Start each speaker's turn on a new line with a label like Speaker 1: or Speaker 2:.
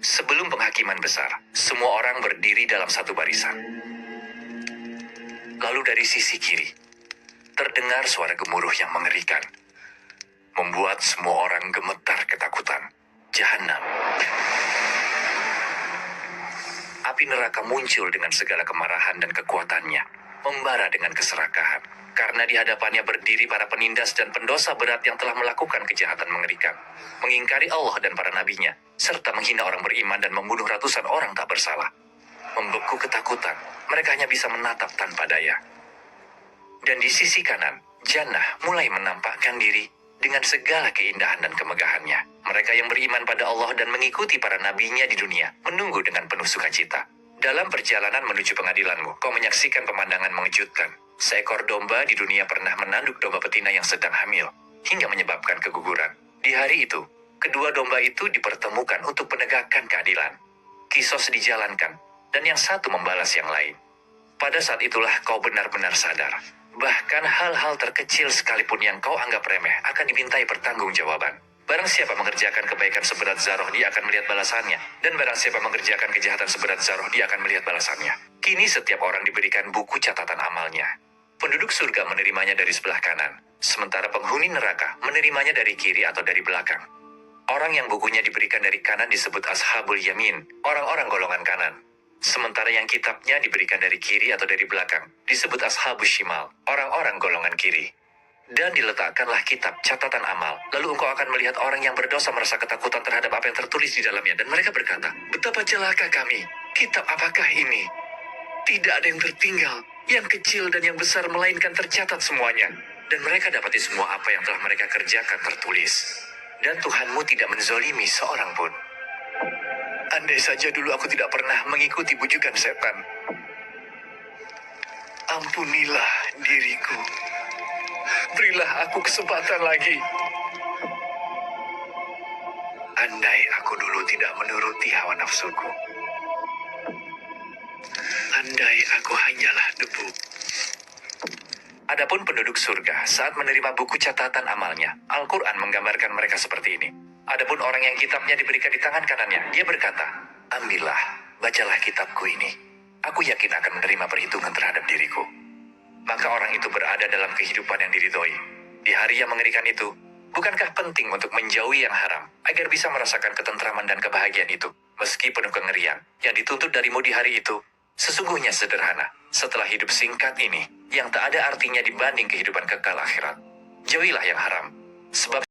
Speaker 1: Sebelum penghakiman besar, semua orang berdiri dalam satu barisan. Lalu dari sisi kiri, terdengar suara gemuruh yang mengerikan, membuat semua orang gemetar ketakutan. Jahanam. Api neraka muncul dengan segala kemarahan dan kekuatannya, membara dengan keserakahan. Karena di hadapannya berdiri para penindas dan pendosa berat yang telah melakukan kejahatan mengerikan, mengingkari Allah dan para nabinya, serta menghina orang beriman dan membunuh ratusan orang tak bersalah. Membeku ketakutan, mereka hanya bisa menatap tanpa daya. Dan di sisi kanan, Jannah mulai menampakkan diri dengan segala keindahan dan kemegahannya. Mereka yang beriman pada Allah dan mengikuti para nabinya di dunia, menunggu dengan penuh sukacita. Dalam perjalanan menuju pengadilanmu, kau menyaksikan pemandangan mengejutkan. Seekor domba di dunia pernah menanduk domba betina yang sedang hamil, hingga menyebabkan keguguran. Di hari itu, kedua domba itu dipertemukan untuk menegakkan keadilan. Kisos dijalankan, dan yang satu membalas yang lain. Pada saat itulah kau benar-benar sadar. Bahkan hal-hal terkecil sekalipun yang kau anggap remeh akan dimintai pertanggungjawaban. Barang siapa mengerjakan kebaikan seberat zarah, dia akan melihat balasannya. Dan barang siapa mengerjakan kejahatan seberat zarah, dia akan melihat balasannya. Kini setiap orang diberikan buku catatan amalnya. Penduduk surga menerimanya dari sebelah kanan, sementara penghuni neraka menerimanya dari kiri atau dari belakang. Orang yang bukunya diberikan dari kanan disebut ashabul yamin, orang-orang golongan kanan. Sementara yang kitabnya diberikan dari kiri atau dari belakang disebut ashabus shimal, orang-orang golongan kiri. Dan diletakkanlah kitab catatan amal. Lalu engkau akan melihat orang yang berdosa merasa ketakutan terhadap apa yang tertulis di dalamnya. Dan mereka berkata, betapa celaka kami. Kitab apakah ini? Tidak ada yang tertinggal. Yang kecil dan yang besar melainkan tercatat semuanya. Dan mereka dapati semua apa yang telah mereka kerjakan tertulis. Dan Tuhanmu tidak menzolimi seorang pun. Andai saja dulu aku tidak pernah mengikuti bujukan setan. Ampunilah diriku. Berilah aku kesempatan lagi. Andai aku dulu tidak menuruti hawa nafsuku. Andai aku hanyalah debu. Adapun penduduk surga saat menerima buku catatan amalnya, Al-Quran menggambarkan mereka seperti ini. Adapun orang yang kitabnya diberikan di tangan kanannya, dia berkata, ambillah, bacalah kitabku ini. Aku yakin akan menerima perhitungan terhadap diriku. Maka orang itu berada dalam kehidupan yang diridhoi. Di hari yang mengerikan itu, bukankah penting untuk menjauhi yang haram, agar bisa merasakan ketentraman dan kebahagiaan itu, meski penuh kengerian, yang dituntut darimu di hari itu, sesungguhnya sederhana, setelah hidup singkat ini, yang tak ada artinya dibanding kehidupan kekal akhirat. Jauhilah yang haram, sebab